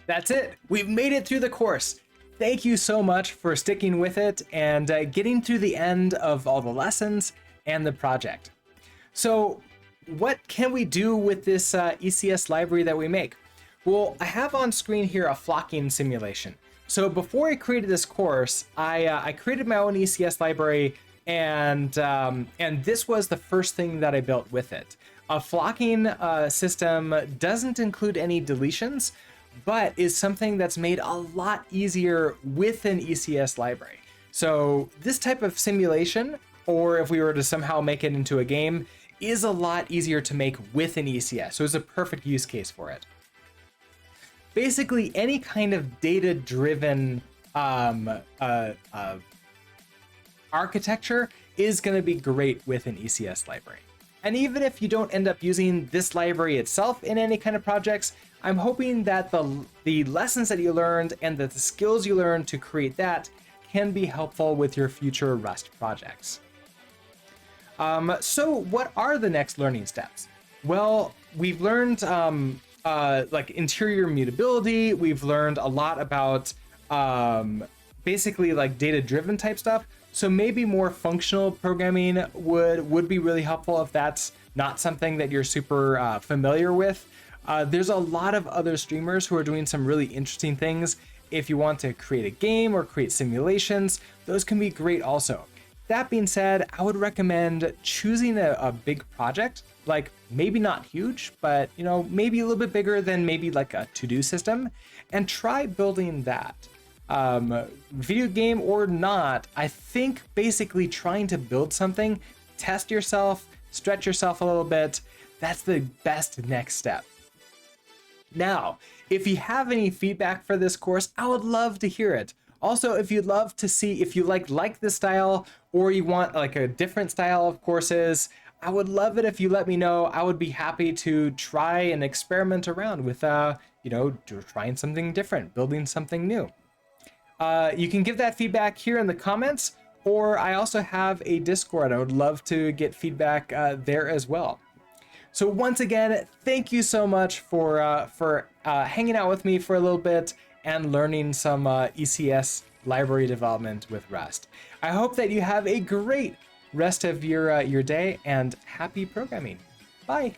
That's it. We've made it through the course. Thank you so much for sticking with it and getting through the end of all the lessons and the project. So what can we do with this ECS library that we make? Well, I have on screen here a flocking simulation. So before I created this course, I created my own ECS library, and this was the first thing that I built with it. A flocking system doesn't include any deletions, but is something that's made a lot easier with an ECS library. So this type of simulation, or if we were to somehow make it into a game, is a lot easier to make with an ECS. So it's a perfect use case for it. Basically, any kind of data-driven architecture is going to be great with an ECS library. And even if you don't end up using this library itself in any kind of projects, I'm hoping that the lessons that you learned and the skills you learned to create that can be helpful with your future Rust projects. So what are the next learning steps? Well, we've learned like interior mutability. We've learned a lot about basically like data-driven type stuff. So maybe more functional programming would be really helpful if that's not something that you're super familiar with. There's a lot of other streamers who are doing some really interesting things. If you want to create a game or create simulations, those can be great also. That being said, I would recommend choosing a big project, like maybe not huge, but you know, maybe a little bit bigger than maybe like a to-do system, and try building that. Video game or not, I think basically trying to build something, test yourself, stretch yourself a little bit, that's the best next step. Now, if you have any feedback for this course, I would love to hear it. Also, if you'd love to see if you like this style or you want like a different style of courses, I would love it if you let me know. I would be happy to try and experiment around with, you know, trying something different, building something new. You can give that feedback here in the comments, or I also have a Discord. I would love to get feedback there as well. So once again, thank you so much for hanging out with me for a little bit and learning some ECS library development with Rust. I hope that you have a great rest of your day and happy programming. Bye.